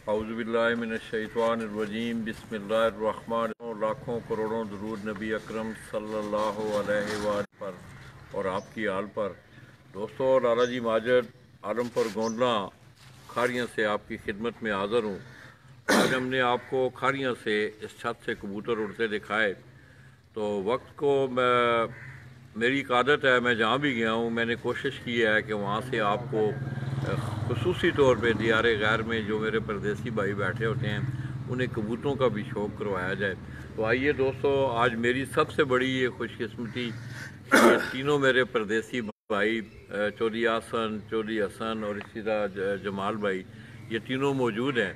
औज़ुबिल्लाहिमिनश्शैतानिर्रजीम बिस्मिल्लाहिर्रहमानिर्रहीम। लाखों करोड़ों दुरूद नबी अकरम सल्लल्लाहु अलैहि वसल्लम पर और आपकी आल पर। दोस्तों, लाला जी माजिद आलमपुर गोंडला खारियाँ से आपकी खिदमत में हाज़िर हूँ। आज हमने आपको खारियाँ से इस छत से कबूतर उड़ते दिखाए, तो वक्त को मेरी एक आदत है, मैं जहाँ भी गया हूँ मैंने कोशिश की है कि वहाँ से आपको खुसूसी तौर पे दियारे गैर में जो मेरे परदेसी भाई बैठे होते हैं उन्हें कबूतरों का भी शौक़ करवाया जाए। तो आइए दोस्तों, आज मेरी सबसे बड़ी ये खुशकिस्मती, ये तीनों मेरे परदेसी भाई चौधरी आसन, चौधरी हसन और इसी तरह जमाल भाई, ये तीनों मौजूद हैं।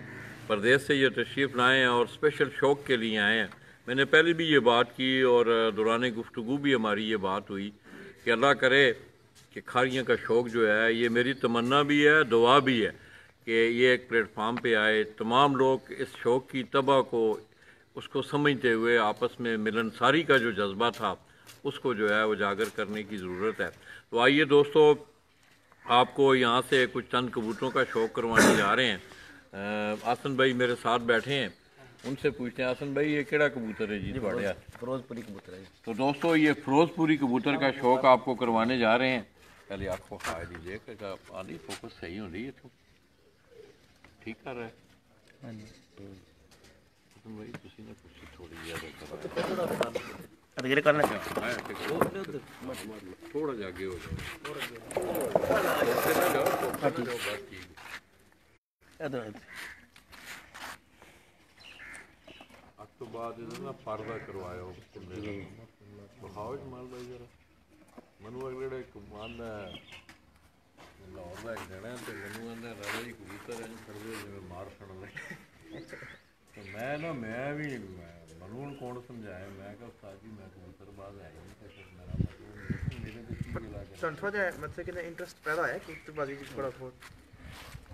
परदेश से ये तशरीफ़ लाए हैं और स्पेशल शौक़ के लिए आए हैं। मैंने पहले भी ये बात की और दौरान गुफ्तगू भी हमारी ये बात हुई कि अल्लाह करे कि खारियाँ का शौक़ जो है, ये मेरी तमन्ना भी है, दुआ भी है कि ये एक प्लेटफार्म पे आए, तमाम लोग इस शौक़ की तबाह को उसको समझते हुए आपस में मिलनसारी का जो जज्बा था उसको जो है उजागर करने की ज़रूरत है। तो आइए दोस्तों, आपको यहाँ से कुछ चंद कबूतरों का शौक़ करवाने जा रहे हैं। आसन भाई मेरे साथ बैठे हैं, उनसे पूछते हैं। आसन भाई, ये केड़ा कबूतर है जी? फिरोजपुरी कबूतर है। तो दोस्तों, ये फिरोजपुरी कबूतर का शौक़ आपको करवाने जा रहे हैं। पहले आपको खा दीजिए कि आधी फोकस सही हो रही है, तो ठीक कर रहा है भाई। तुसी ने कुछ थोड़ी ज़्यादा करना थोड़ा जा आगे हो जाए। अब तो बाद ना पर्दा करवाया दिखाओ जमाल भाई जरा। मनु अगले एक आंदा लाहौर का एक जना है, तो मनु आंदा राजा जी कबूतर है खड़े जिवें मार फड़न लगे। तो मैं भी मनु कौन समझाया, मैं कहा उस्ताद जी मैं कबूतरबाज है नहीं, तो फिर मेरा मतलब मेरे तो की गिला कर थोड़ा जा मतलब कि इंटरेस्ट पैदा है कबूतरबाजी की बड़ा बहुत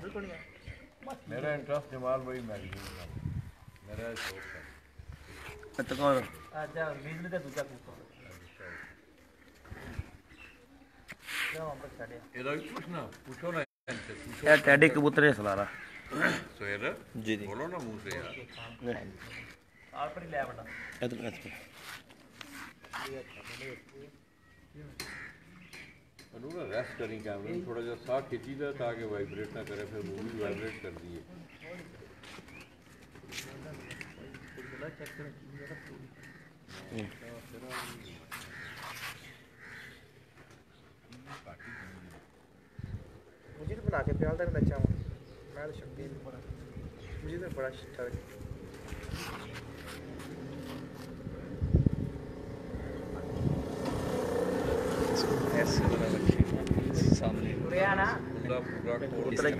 बिल्कुल नहीं है। मेरा इंटरेस्ट जमाल भाई मैगजीन का, मेरा शौक है। अच्छा अच्छा बिजली का दूसरा कबूतर ਇਹਦਾ ਵੀ ਪੁੱਛਣਾ, ਪੁੱਛੋ ਨਾ इनसे, पूछो। ये टैडी कबूतर है सलारा सुहेल जी बोलो ना मुंह से यार। और पर ले बेटा मनु ना रेस्ट करी कैमरे में, थोड़ा सा साह खींची था ताकि वाइब्रेट ना करे, फिर मूवी वाइब्रेट कर दिए। मुझे तो बना के प्याल तक अच्छा हूँ मैं, तो शौकीन बड़ा, मुझे तो बड़ा अच्छा लगा। सामने पूरा पूरा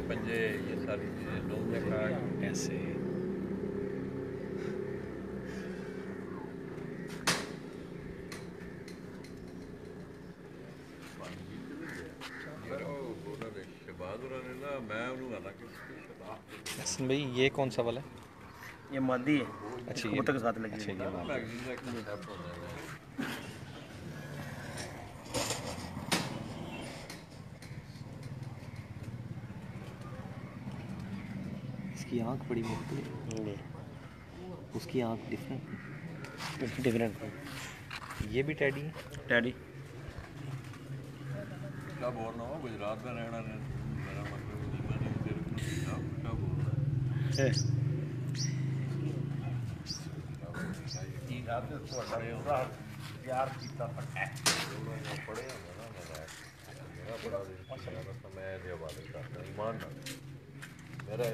पंजे ये सारी चीजें लोग ऐसे भाई ये कौन सा वाला है? ये मादी है। अच्छा, कबूतर के साथ लगी अच्छा, ये इसकी आँख बड़ी मोटी है, उसकी आँख डिफरेंट। ये भी टैडी है? टैडी क्या बोल रहा हूँ, गुजरात में रहना है मेरा मतलब नहीं, तेरे को क्या बोल रहा है यार पीता पड़े मेरा बड़ा समय हवाले करता ईमान ना मेरा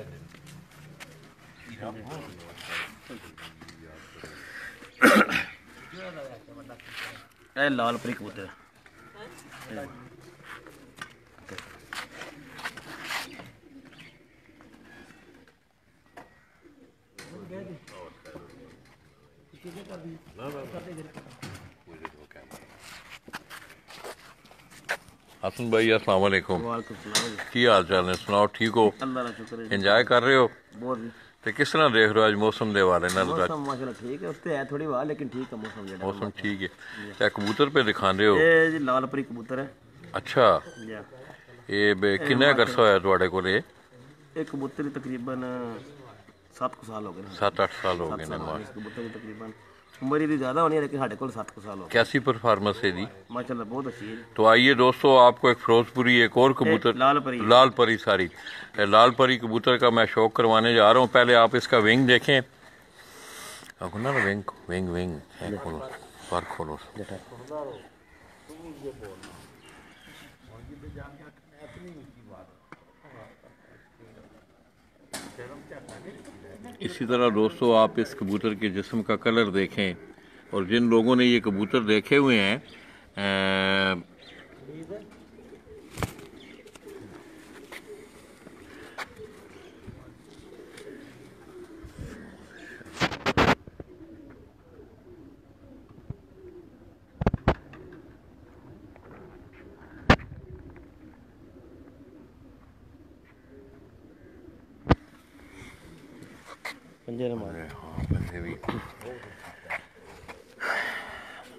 ये लाल परी कबूतर हसन भाई अस्सलाम वालेकुम, की हाल चाल ने? सुनाओ, ठीक हो? इंजॉय कर रहे हो? तो किस तरह देख रहे हो आज मौसम के हवाले नाल? मौसम माशाल्लाह ठीक है, उससे है थोड़ी हवा लेकिन ठीक है मौसम। मौसम ठीक है। क्या कबूतर पे दिखा रहे हो? ये जी लाल परी कबूतर है। अच्छा, ये किन्ना करसा होया तुहाडे कोल? एक कबूतर तकरीबन 7 साल हो गए ने 7-8 साल हो गए ने मां इस कबूतर को तकरीबन उम्र इसकी ज़्यादा होनी है लेकिन साढ़े को 7 साल हो गए कैसी परफॉर्मेंस है दी माशाल्लाह बहुत अच्छी है। तो आइए दोस्तों आपको एक फिरोजपुरी एक और कबूतर लाल परी सारी लाल परी कबूतर का मैं शौक करवाने जा रहा हूँ। पहले आप इसका विंग देखें ना विंग विंग विंग खोलो पर खोलो इसी तरह दोस्तों आप इस कबूतर के जिस्म का कलर देखें और जिन लोगों ने ये कबूतर देखे हुए हैं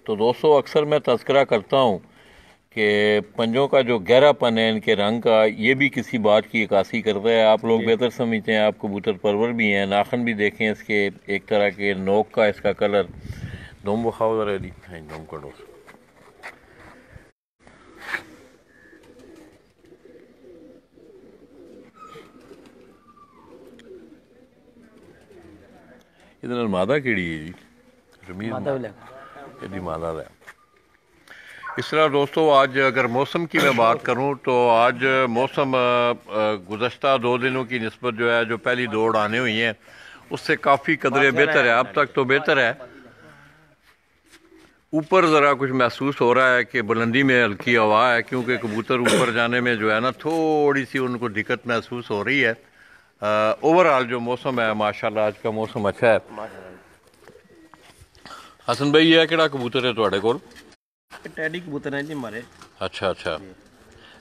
तो दोस्तों अक्सर मैं तज़किरा करता हूँ कि पंजों का जो गहरापन है इनके रंग का ये भी किसी बात की अक्कासी करता है। आप लोग बेहतर समझते हैं, आप कबूतर परवर भी हैं, नाखन भी देखें इसके एक तरह के नोक का इसका कलर दोम बखाओ रेडी दोम करो इधर मादा केड़ी है जी रमीज यदि मादा है। इस तरह दोस्तों आज अगर मौसम की मैं बात करूं तो आज मौसम गुज़श्ता 2 दिनों की निस्बत जो है जो पहली दौड़ आने हुई है उससे काफ़ी कदरे बेहतर है। अब तक तो बेहतर है, ऊपर ज़रा कुछ महसूस हो रहा है कि बुलंदी में हल्की हवा है क्योंकि कबूतर ऊपर जाने में जो है ना थोड़ी सी उनको दिक्कत महसूस हो रही है। ओवरऑल जो मौसम है माशाल्लाह आज का मौसम अच्छा है। हसन भाई ये केड़ा कबूतर है तुहाडे कोल? टैडी कबूतर है जी हमारे। अच्छा अच्छा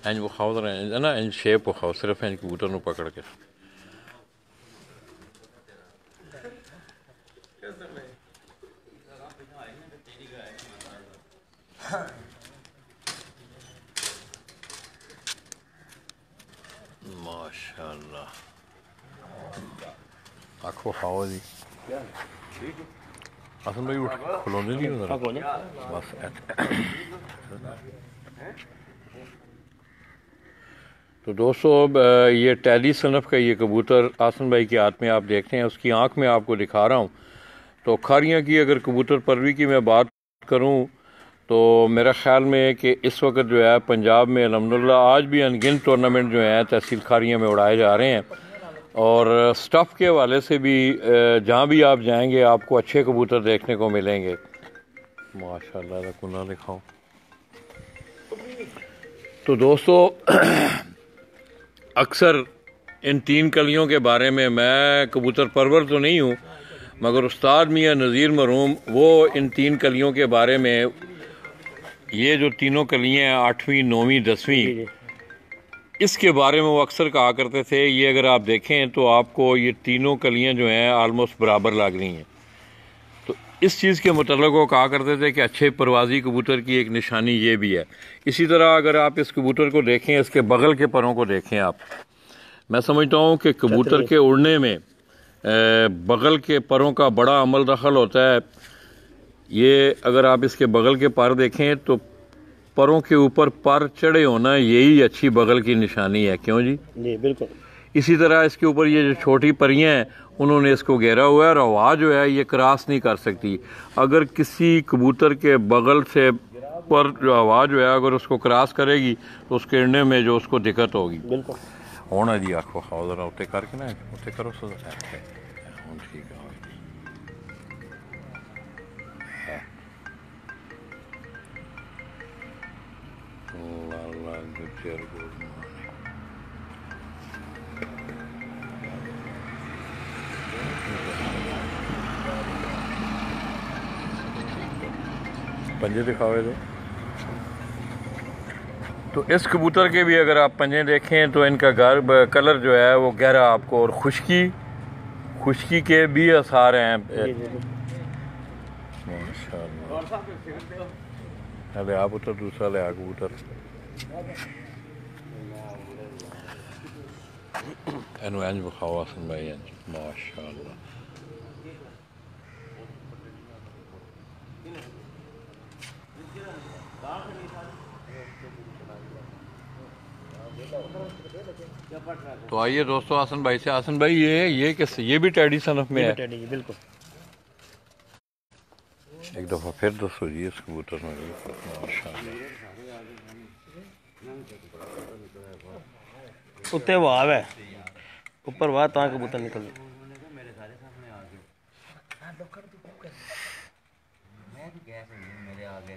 इंज विखाओ है ना इंज शेप विखाओ सिर्फ इंज कबूतर नू पकड़ के माशाल्लाह आखो खाओ जी हसन भाई उठ खुलोने नहीं हो बस तो दोस्तों ये टैली सनफ का ये कबूतर आसन भाई के हाथ में आप देखते हैं, उसकी आंख में आपको दिखा रहा हूँ। तो खारियाँ की अगर कबूतर परवी की मैं बात करूँ तो मेरा ख़्याल में कि इस वक्त जो है पंजाब में अल्हम्दुलिल्लाह आज भी अनगिनत टूर्नामेंट जो हैं तहसील खारियाँ में उड़ाए जा रहे हैं और स्टफ़ के हवाले से भी जहाँ भी आप जाएंगे आपको अच्छे कबूतर देखने को मिलेंगे। माशाल्लाह रकुना दिखाओ। तो दोस्तों अक्सर इन 3 कलियों के बारे में मैं कबूतर परवर तो नहीं हूँ मगर उस्ताद मियाँ नज़ीर मरूम वो इन 3 कलियों के बारे में ये जो तीनों कलियाँ हैं 8वीं 9वीं 10वीं इसके बारे में वो अक्सर कहा करते थे। ये अगर आप देखें तो आपको ये तीनों कलियाँ जो हैं आलमोस्ट बराबर लग रही हैं। तो इस चीज़ के मतलब वो कहा करते थे कि अच्छे परवाज़ी कबूतर की एक निशानी ये भी है। इसी तरह अगर आप इस कबूतर को देखें इसके बगल के परों को देखें आप, मैं समझता हूँ कि कबूतर के उड़ने में बगल के परों का बड़ा अमल दखल होता है। ये अगर आप इसके बगल के पर देखें तो परों के ऊपर पर चढ़े होना यही अच्छी बगल की निशानी है। क्यों जी? जी बिल्कुल। इसी तरह इसके ऊपर ये जो छोटी परियां हैं उन्होंने इसको घेरा हुआ है और हवा जो है ये क्रॉस नहीं कर सकती। अगर किसी कबूतर के बगल से पर जो हवा जो है अगर उसको क्रॉस करेगी तो उसके उड़ने में जो उसको दिक्कत होगी। बिल्कुल होना जी आखो खाओ जरा उठे करके ना उठे करो सो ठीक है। पंजे दिखावे तो इस कबूतर के भी अगर आप पंजे देखें तो इनका कलर जो है वो गहरा आपको और खुश्की के भी आसार हैं। माशाल्लाह अरे आप उतर दूसरा ले कबूतर ਇਹਨੂੰ ਇੰਝ ਵਿਖਾਓ ਹਸਨ ਭਾਈ ਇੰਝ ਮਾਸ਼ਾਅੱਲਾ तो आइए दोस्तों हसन भाई से। हसन भाई ये किस ये भी टैडी सनफ में है? टैडी जी बिल्कुल। एक दफ़ा फिर दोस्तों जी इस कबूतर में माशाअल्लाह उत्ते वाव है ऊपर वाह ता कबूतर निकल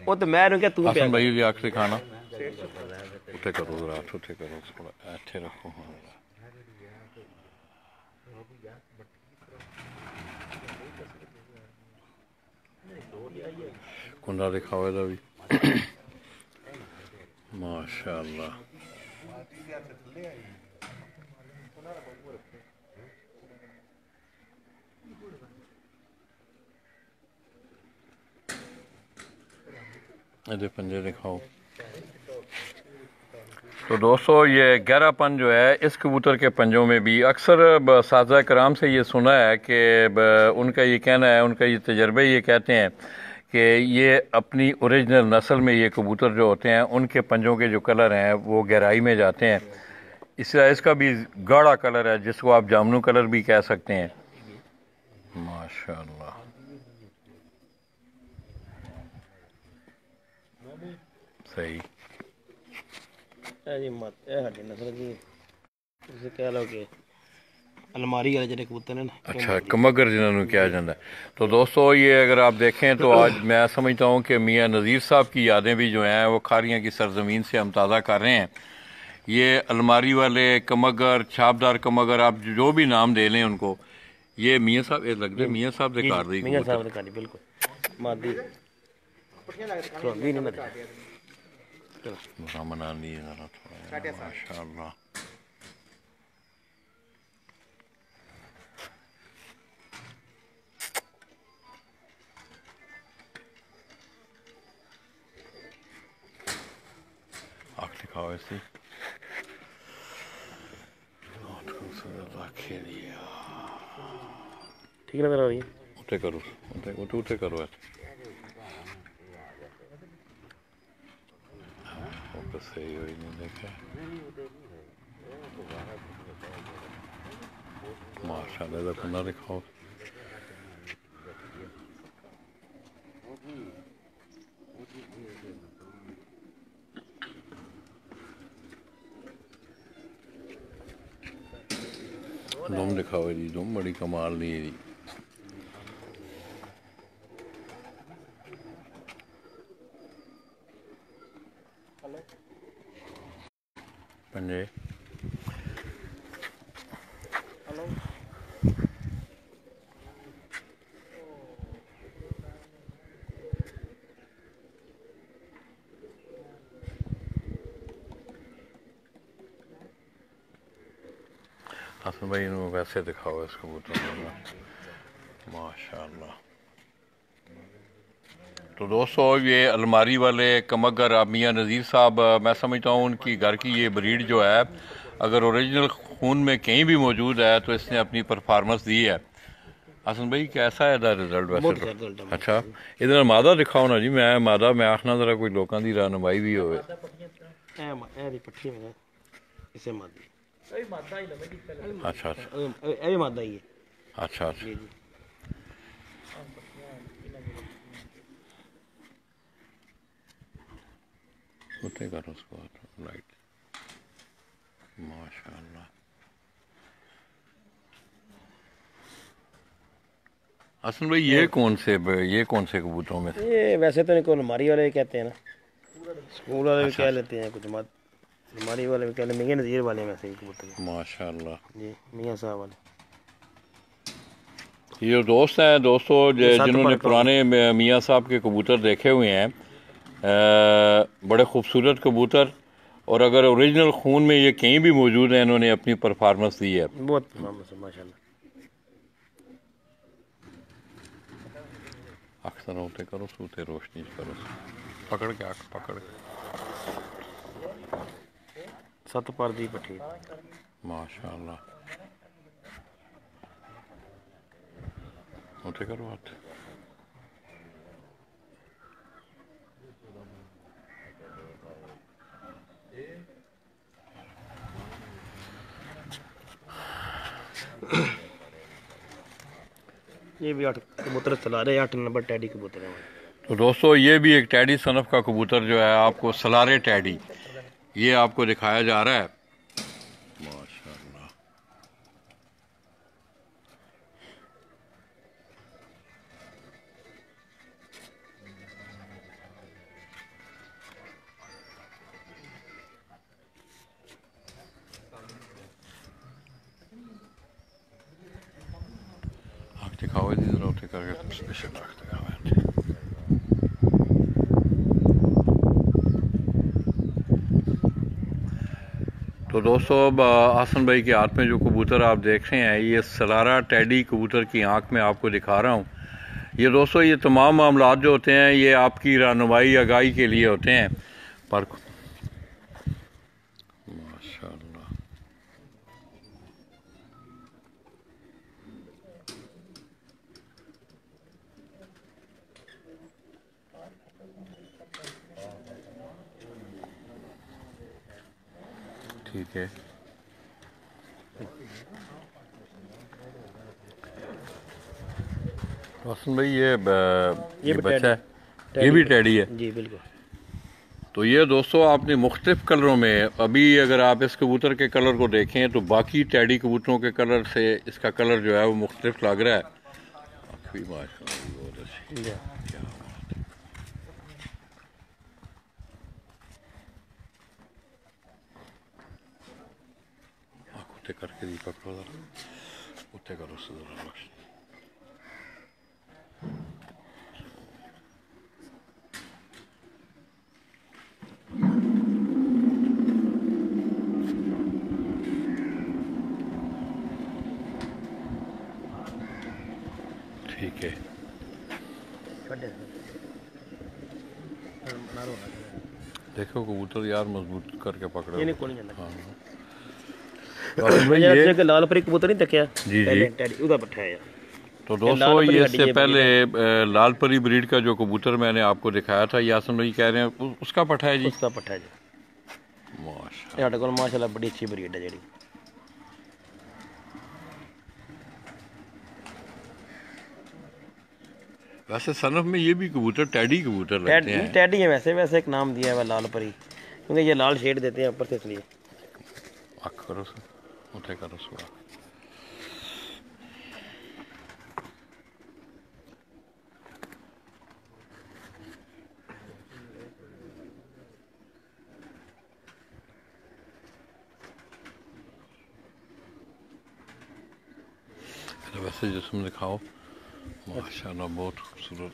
वो तो मैं क्या तू हसन भाई की आखिरी खाना उठे करो रात उठे करो थोड़ा अच्छे रखो हाँ कुंडा दिखाओ इधर भी माशाअल्लाह इधर पंजे दिखाओ। तो दोस्तों ये गहरापन जो है इस कबूतर के पंजों में भी अक्सर साज़ा कराम से ये सुना है कि उनका ये कहना है, उनका ये तजर्बे ये कहते हैं कि ये अपनी ओरिजिनल नस्ल में ये कबूतर जो होते हैं उनके पंजों के जो कलर हैं वो गहराई में जाते हैं। इसका भी गाढ़ा कलर है जिसको आप जामनू कलर भी कह सकते हैं। माशाअल्लाह सही जी मत है हड्डी नस्ल जी उसे कह लो कि अलमारी वाले जड़े कबूतर ने ना अच्छा कमगर जिन्होंने किया जाता है। तो दोस्तों ये अगर आप देखें तो आज मैं समझता हूँ कि मियाँ नज़ीर साहब की यादें भी जो हैं वो खारियाँ की सरजमीन से हम ताज़ा कर रहे हैं। ये अलमारी वाले कमगर छापदार कमगर आप जो भी नाम दे लें उनको, ये मियाँ साहब ये लगते मियाँ साहब से कार दी मियाँ साहब ने कारी बिल्कुल मादी नहीं मत बुरा मना नहीं है माशाअल्लाह। आँख दिखाओ ऐसी ठीक नजर आ रही है। उठे करो उठे करो ऐसे सही हो ही नहीं देखा माशाअल्लाह अपना दिखाओ। दुम दिखाओ जी दुम बड़ी कमाल नहीं है जी। पंजे हसन भाई इन्होंने वैसे दिखाओ इस कबूतर में माशाअल्लाह। तो दोस्तों ये अलमारी वाले कमगर अब मियाँ नज़ीर साहब मैं समझता हूँ उनकी घर की ये ब्रीड जो है अगर ओरिजिनल खून में कहीं भी मौजूद है तो इसने अपनी परफॉर्मेंस दी है। हसन भाई कैसा है इधर रिजल्ट वैसे तो? अच्छा इधर मादा दिखाओ ना जी मैं मादा मैं आखना जरा कोई लोगों की रहनुमाई भी होवे। अच्छा अच्छा अच्छा उठे करो उसको राइट माशाअल्लाह। हसन भाई ये कौन से कबूतरों में ये वैसे तो इनको अलमारी वाले कहते हैं ना, स्कूल वाले भी कह लेते हैं, कुछ अलमारी वाले भी कह लेते हैं, मियाँ नज़ीर वाले वैसे ही कबूतर माशाअल्लाह जी मियाँ साहब वाले। ये जो दोस्त हैं दोस्तों जिन्होंने पुराने मियाँ साहब के कबूतर देखे हुए हैं बड़े खूबसूरत कबूतर और अगर ओरिजिनल खून में ये कहीं भी मौजूद है इन्होंने अपनी परफॉर्मेंस दी है बहुत परफॉर्मेंस है माशाल्लाह। अक्सर होते करो सूते रोशनी करो पकड़ के आँख पकड़ के 7 पर दी पट्टी माशाल्लाह। उठे करो बात। ये भी 8 कबूतर चला रहे, 8 नंबर टैडी कबूतर है। तो दोस्तों ये भी एक टैडी सनफ का कबूतर जो है आपको सलारे टैडी ये आपको दिखाया जा रहा है। माशाल्लाह। आप दिखाओ इधर जरा उठे करके स्पेशल रखते हैं। तो दोस्तों अब आसन भाई के हाथ में जो कबूतर आप देख रहे हैं ये सलारा टैडी कबूतर की आंख में आपको दिखा रहा हूँ। ये दोस्तों ये तमाम मामलात जो होते हैं ये आपकी रहनुमाई आगाही के लिए होते हैं। पर माशाल्लाह ठीक है। रोशन भाई ये बच्चा है, ये भी टैडी है जी बिल्कुल। तो ये दोस्तों आपने मुख्तलिफ कलरों में, अभी अगर आप इस कबूतर के कलर को देखें तो बाकी टैडी कबूतरों के कलर से इसका कलर जो है वो मुख्तलिफ लग रहा है। माशाल्लाह बहुत अच्छी। क्या बात है। कुत्ते करके दी पकड़ो जरा, कुत्ते करो जरा। ठीक है। देखो कबूतर यार मजबूत करके पकड़ो। ये नहीं कोई नहीं हाँ। ये के लाल परी कबूतर नहीं तकिया जी जी टैडी उदा पट्ठा है। तो दोस्तों ये इससे पहले लाल परी ब्रीड का जो कबूतर मैंने आपको दिखाया था यासिन भाई कह रहे हैं उसका पट्ठा है जी। उसका पट्ठा है जी। माशाल्लाह ये माशाल्लाह बड़ी अच्छी ब्रीड है जेडी। वैसे सनफ में ये भी कबूतर टैडी कबूतर लगते हैं। टैडी है वैसे एक नाम दिया है लाल परी क्योंकि ये लाल शेड देते हैं ऊपर से इसलिए। आँख करो उठे करो सुबह। वैसे जिस्म दिखाओ माशाल्लाह बहुत खूबसूरत।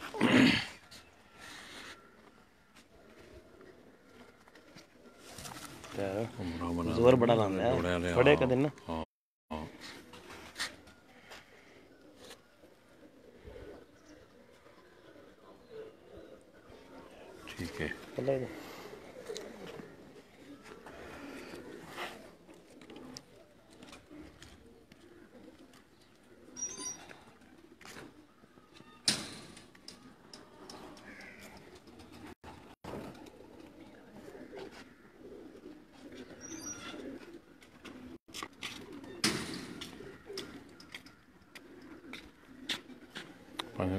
जोर बड़ा लांदा है बड़े का दिन ना। हाँ हाँ ठीक है।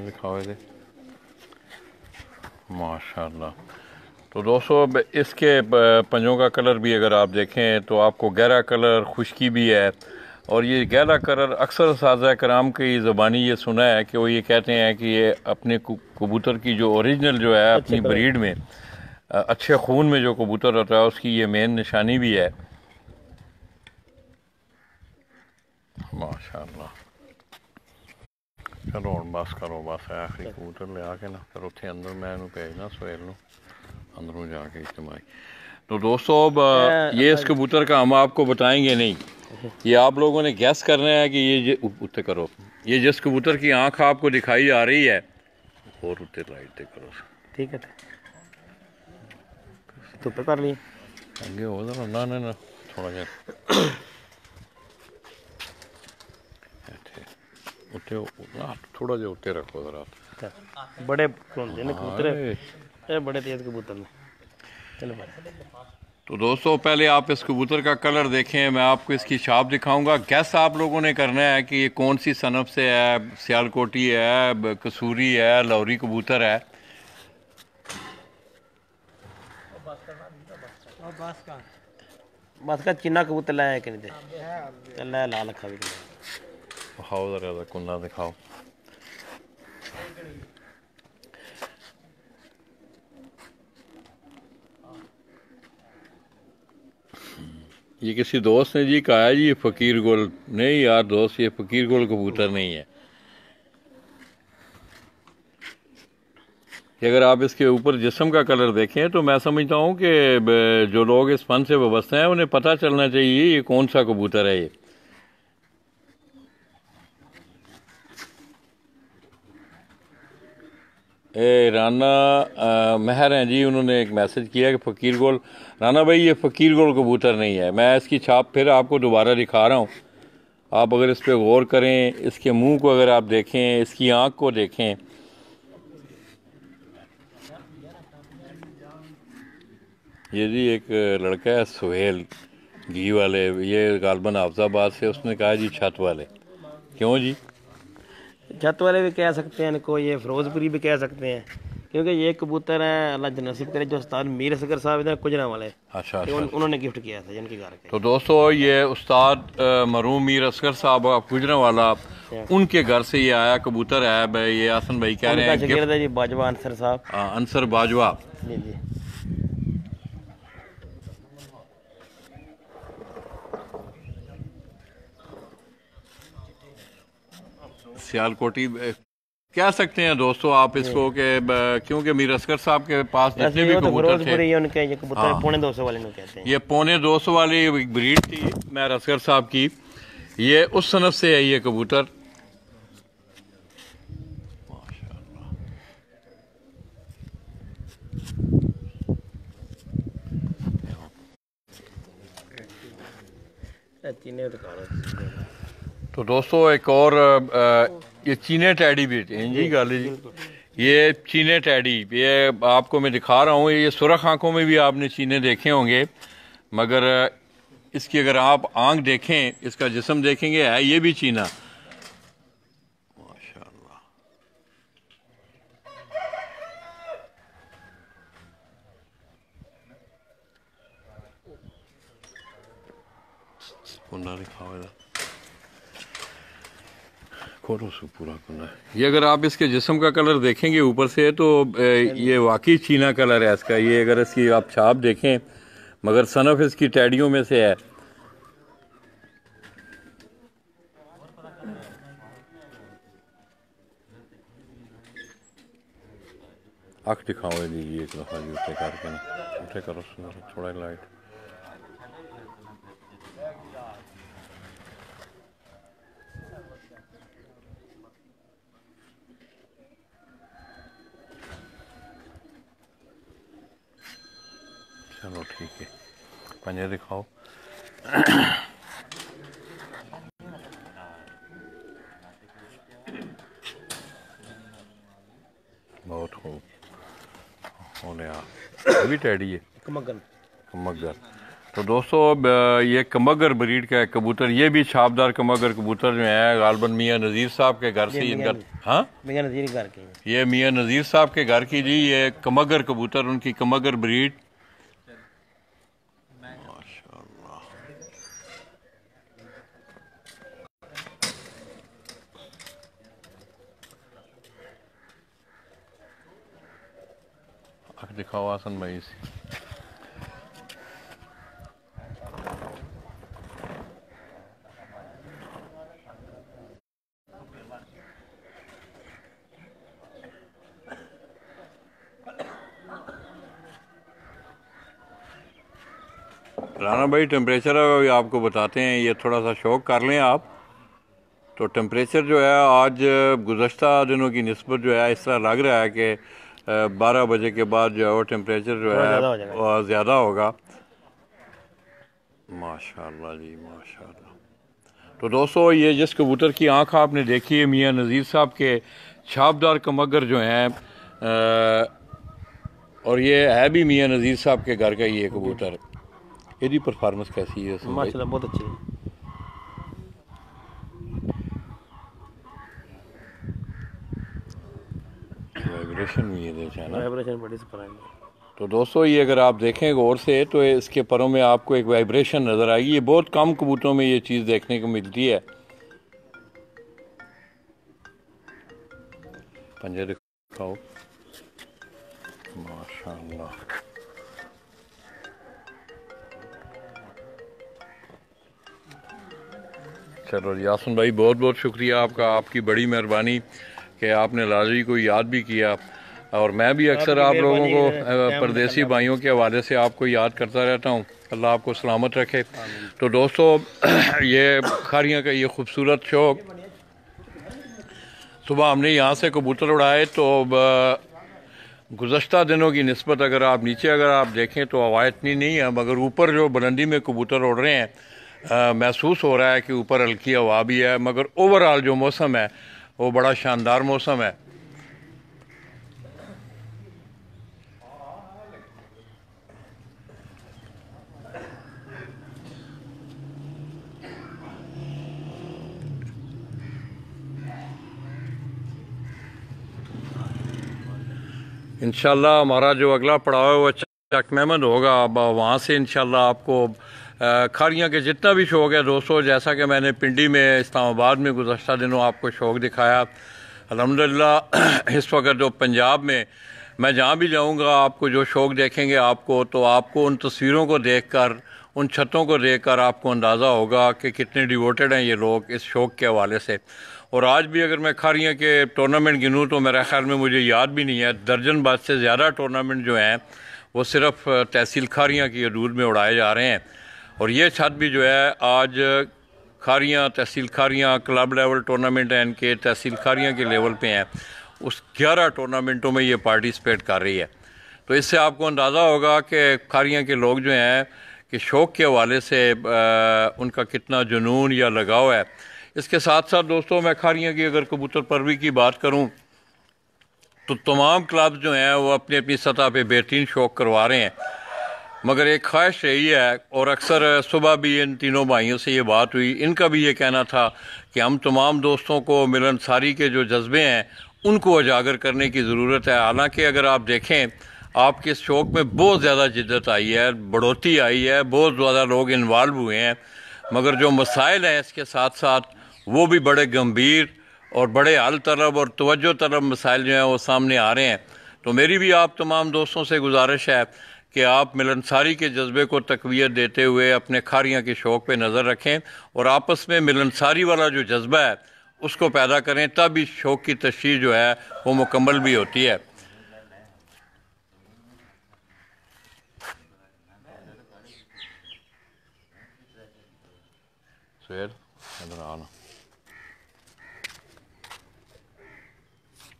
दिखाओ इधर माशाल्लाह। तो दोस्तों अब इसके पंजों का कलर भी अगर आप देखें तो आपको गहरा कलर खुश्की भी है। और ये गहरा कलर अक्सर साज़ा कराम की ज़बानी ये सुना है कि वो ये कहते हैं कि ये अपने कबूतर की जो ओरिजिनल जो है अपनी ब्रीड में अच्छे खून में जो कबूतर होता है उसकी ये मेन निशानी भी है। माशाल्लाह। चलो और बस करो बस आखिरी कबूतर ले आके ना फिर उत्थे अंदर मैं भेजना सवेल नूं अंदरों जाके इज्तिमाई। तो दोस्तों अब ये इस कबूतर का हम आपको बताएंगे नहीं, ये आप लोगों ने गैस करना है कि ये उत्ते करो ये जिस कबूतर की आंख आपको दिखाई आ रही है और उत्ते लाइट करो। ठीक है तो पे कर लिए आगे हो ना थोड़ा जा उत्ते थोड़ा जिहा उत्ते रखो जरा। बड़े होंदे ने कबूतर, ये बड़े तेज कबूतर ने। चलो भाई। तो दोस्तों पहले आप इस कबूतर का कलर देखें, मैं आपको इसकी छाप दिखाऊंगा। गैस आप लोगों ने करना है कि ये कौन सी सनफ से है, सियालकोटी है, कसूरी है, लाहौरी कबूतर है। बस का चिन्ना कबूतर लाया कि नहीं दे, चल लाया लाल अखा भी दिखाओ जरा कुन्ना दिखाओ। ये किसी दोस्त ने जी कहा है जी ये फ़कीर गुल। नहीं यार दोस्त, ये फ़कीर गुल कबूतर नहीं है। कि अगर आप इसके ऊपर जिस्म का कलर देखें तो मैं समझता हूँ कि जो लोग इस फन से वाबस्ते हैं उन्हें पता चलना चाहिए ये कौन सा कबूतर है। ये राना महर हैं जी, उन्होंने एक मैसेज किया कि फ़कीर गोल। राना भाई ये फ़कीर गोल कबूतर नहीं है। मैं इसकी छाप फिर आपको दोबारा दिखा रहा हूँ। आप अगर इस पर गौर करें, इसके मुंह को अगर आप देखें, इसकी आँख को देखें, ये जी एक लड़का है सुहेल घी वाले, ये गालबन हाफजाबाद से, उसने कहा जी छत वाले। क्यों जी? छत वाले भी कह सकते हैं इनको, ये फिरोजपुरी भी कह सकते हैं, क्योंकि ये कबूतर है अल्लाह नसीब करे जो उस्ताद मीर असगर साहब इधर कुजरा वाले। अच्छा उन्होंने गिफ्ट किया था जिनके घर के। तो दोस्तों ये उस्ताद मरहूम मीर असगर साहब गुजरा वाला, उनके घर से ये आया कबूतर है भाई। ये आसन भाई कह रहे हैं जी बाजवा अंसर साहब, अंसर बाजवा जी जी। सियालकोटी कह सकते हैं दोस्तों आप इसको के, क्योंकि मीर असगर साहब के पास जितने भी कबूतर थे, उनके ये कबूतर पौने 200 वाले कहते हैं। ये पौने 200 वाली ब्रीड थी मीर असगर साहब की। ये उस सनफ से है ये कबूतर। तो दोस्तों एक और ये चीने टैडी भी जी गाली जी, ये चीने टैडी, ये आपको मैं दिखा रहा हूँ। ये सुरख आंखों में भी आपने चीने देखे होंगे, मगर इसकी अगर आप आंख देखें, इसका जिस्म देखेंगे, है ये भी चीना। माशाल्लाह। कुन्ना दिखाओ इधर, खोलो सु पूरा कुन्ना है। ये अगर आप इसके जिस्म का कलर देखेंगे ऊपर से तो ये वाकई चीना कलर है इसका। ये अगर इसकी आप छाप देखें, मगर सनफ इसकी टैडियों में से है। आँख दिखाओ दीजिए एक दफ़ा जी, उठे करके ना, उठे करो थोड़ा लाइट। चलो ठीक है, पंजे दिखाओ। बहुत खूब होने अभी टैडी है कमगर। तो दोस्तों अब ये कमगर ब्रीड का कबूतर, ये भी छापदार कमगर कबूतर जो है गालबन मियाँ नज़ीर साहब के घर से इनका। हाँ, मियाँ नज़ीर घर के, ये मियाँ नज़ीर साहब के घर की जी ये कमगर कबूतर, उनकी कमगर ब्रीड। माशाल्लाह। दिखाओ आसन भाई से। राना भाई टेम्परेचर भी आपको बताते हैं, ये थोड़ा सा शौक कर लें आप। तो टेम्परेचर जो है आज गुज़श्ता दिनों की निस्बत जो है इस तरह लग रहा है कि 12 बजे के बाद जो है वो टेम्परेचर जो है ज़्यादा होगा। माशाल्लाह जी माशाल्लाह। तो दोस्तों ये जिस कबूतर की आंख आपने देखी है मियाँ नज़ीर साहब के छापदार कमगर जो हैं और ये है भी मियाँ नज़ीर साहब के घर का ये कबूतर, इसकी परफॉर्मेंस कैसी है? माशाल्लाह बहुत अच्छी है। वाइब्रेशन भी ये है ना, वाइब्रेशन बड़ी सुपर है। तो दोस्तों ये अगर आप देखें गौर से तो इसके परों में आपको एक वाइब्रेशन नज़र आएगी। ये बहुत कम कबूतरों में ये चीज़ देखने को मिलती है। पंजे दिखाओ, माशाअल्लाह। चलो यासिन भाई बहुत बहुत शुक्रिया आपका, आपकी बड़ी मेहरबानी कि आपने लाजी को याद भी किया। और मैं भी अक्सर आप लोगों को परदेसी भाइयों के हवाले से आपको याद करता रहता हूँ। अल्लाह आपको सलामत रखे। तो दोस्तों ये खारियाँ का ये खूबसूरत शौक, सुबह हमने यहाँ से कबूतर उड़ाए तो गुज़श्ता दिनों की निस्बत अगर आप नीचे अगर आप देखें तो हवा इतनी नहीं है, मगर ऊपर जो बुलंदी में कबूतर उड़ रहे हैं महसूस हो रहा है कि ऊपर हल्की हवा भी है, मगर ओवरऑल जो मौसम है वो बड़ा शानदार मौसम है। इंशाल्लाह हमारा जो अगला पड़ाव है वो चक महमद होगा। अब वहाँ से इंशाल्लाह आपको खारियाँ के जितना भी शौक़ है दोस्तों, जैसा कि मैंने पिंडी में इस्लामाबाद में गुज़श्ता दिनों आपको शौक़ दिखाया, अल्हम्दुलिल्लाह इस वक्त जो पंजाब में मैं जहाँ भी जाऊँगा आपको जो शौक़ देखेंगे आपको, तो आपको उन तस्वीरों को देखकर, उन छतों को देखकर आपको अंदाज़ा होगा कि कितने डिवोटेड हैं ये लोग इस शौक़ के हवाले से। और आज भी अगर मैं खारियाँ के टूर्नामेंट गिनूँ तो मेरा ख्याल में मुझे याद भी नहीं है, दर्जन बाद से ज़्यादा टूर्नामेंट जो हैं वो सिर्फ तहसील खारियाँ की हदूद में उड़ाए जा रहे हैं। और ये छत भी जो है आज खारियाँ तहसील खारियाँ क्लब लेवल टूर्नामेंट है इनके, तहसील खारियाँ के लेवल पे हैं, उस 11 टूर्नामेंटों में ये पार्टिसिपेट कर रही है। तो इससे आपको अंदाज़ा होगा कि खारियाँ के लोग जो हैं कि शौक़ के हवाले से उनका कितना जुनून या लगाव है। इसके साथ साथ दोस्तों मैं खारियाँ की अगर कबूतर परवरी की बात करूँ तो तमाम क्लब जो हैं वो अपनी अपनी सतह पे बेहतरीन शौक़ करवा रहे हैं, मगर एक ख्वाहिश रही है और अक्सर सुबह भी इन तीनों भाइयों से ये बात हुई, इनका भी ये कहना था कि हम तमाम दोस्तों को मिलनसारी के जो जज्बे हैं उनको उजागर करने की ज़रूरत है। हालांकि अगर आप देखें आपके इस शौक़ में बहुत ज़्यादा जिद्दत आई है, बढ़ोतरी आई है, बहुत ज़्यादा लोग इन्वॉल्व हुए हैं, मगर जो मसाइल हैं इसके साथ साथ वो भी बड़े गंभीर और बड़े हल तलब और तवज्जो तलब मसाइल जो हैं वो सामने आ रहे हैं। तो मेरी भी आप तमाम दोस्तों से गुजारिश है कि आप मिलनसारी के जज्बे को तक़वियत देते हुए अपने खारियाँ के शौक़ पे नज़र रखें और आपस में मिलनसारी वाला जो जज्बा है उसको पैदा करें, तब इस शौक़ की तशरीह जो है वो मुकम्मल भी होती है।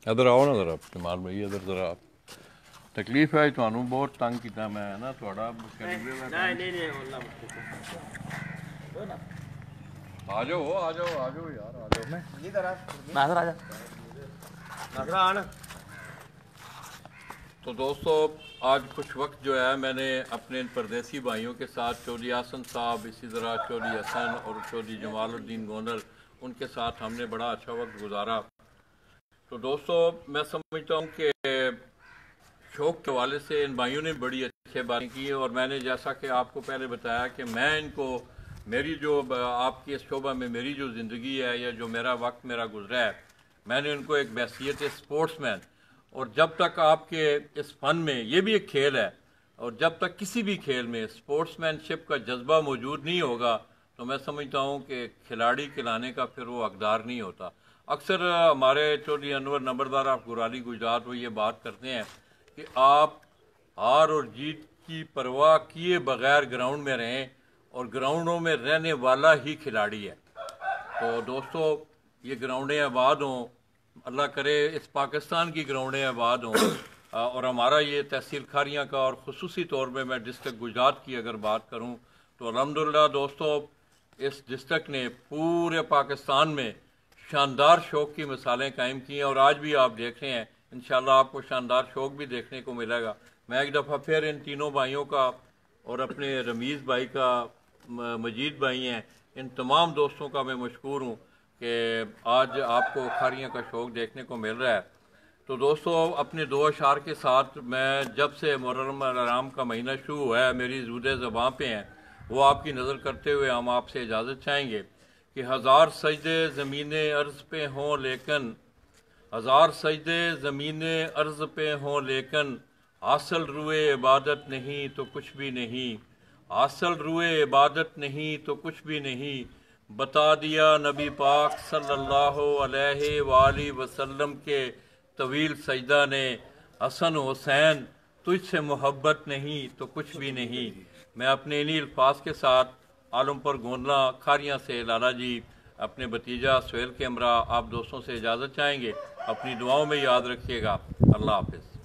इधर आओ ना ज़रा इस्तेमाल भाई, इधर ज़रा आप तकलीफ है थानू बहुत तंग किया मैं ना थोड़ा आ जाओ यार आ जाओ। तो दोस्तों आज कुछ वक्त जो है मैंने अपने परदेसी भाइयों के साथ चौधरी हसन साहब, इसी तरह चौधरी हसन और चौधरी जमालुद्दीन गोंदल, उनके साथ हमने बड़ा अच्छा वक्त गुजारा। तो दोस्तों मैं समझता हूँ कि शौक़ के हवाले से इन भाइयों ने बड़ी अच्छी बातें की है और मैंने जैसा कि आपको पहले बताया कि मैं इनको मेरी जो आपकी इस शोबा में मेरी जो ज़िंदगी है या जो मेरा वक्त मेरा गुजरा है, मैंने उनको एक हैसियत स्पोर्ट्समैन, और जब तक आपके इस फ़न में ये भी एक खेल है और जब तक किसी भी खेल में स्पोर्ट्समैनशिप का जज्बा मौजूद नहीं होगा तो मैं समझता हूँ कि खिलाड़ी खिलाने का फिर वो हकदार नहीं होता। अक्सर हमारे चौधरी अनवर नंबरदार ऑफ गुराली गुजरात वो ये बात करते हैं कि आप हार और जीत की परवाह किए बगैर ग्राउंड में रहें और ग्राउंडों में रहने वाला ही खिलाड़ी है। तो दोस्तों ये ग्राउंडें आबाद हों, अल्लाह करे इस पाकिस्तान की ग्राउंडें आबाद हों, और हमारा ये तहसील खारियाँ का और ख़ुसूसी तौर पे मैं डिस्ट्रिक्ट गुजरात की अगर बात करूँ तो अल्हम्दुलिल्लाह दोस्तों इस डिस्ट्रिक्ट ने पूरे पाकिस्तान में शानदार शौक की मिसालें कायम की हैं और आज भी आप देख रहे हैं। इंशाल्लाह आपको शानदार शौक भी देखने को मिलेगा। मैं एक दफ़ा फिर इन तीनों भाइयों का और अपने रमीज़ भाई का, मजीद भाई हैं, इन तमाम दोस्तों का मैं मशकूर हूँ कि आज आपको खारियाँ का शौक़ देखने को मिल रहा है। तो दोस्तों अपने दो अशार के साथ मैं जब से मुहर्रम हराम का महीना शुरू हुआ है मेरी ज़ुबान ज़बां पे हैं वो आपकी नज़र करते हुए हम आपसे इजाज़त चाहेंगे कि हज़ार सजदे ज़मीन अर्ज़ पे हों लेकिन हज़ार सजदे ज़मीन अर्ज़ पे हों लेकिन हासिल रुए इबादत नहीं तो कुछ भी नहीं, हासिल रुए इबादत नहीं तो कुछ भी नहीं। बता दिया नबी पाक सल्लल्लाहु अलैहि वसल्लम के तवील सजदा ने, हसन हुसैन तुझसे मोहब्बत नहीं तो कुछ भी नहीं। मैं अपने इन्हीं अल्फाज के साथ आलमपुर गोंदला खारियाँ से लाला जी अपने भतीजा सुहेल के हमरा आप दोस्तों से इजाज़त चाहेंगे। अपनी दुआओं में याद रखिएगा। अल्लाह हाफ़िज़।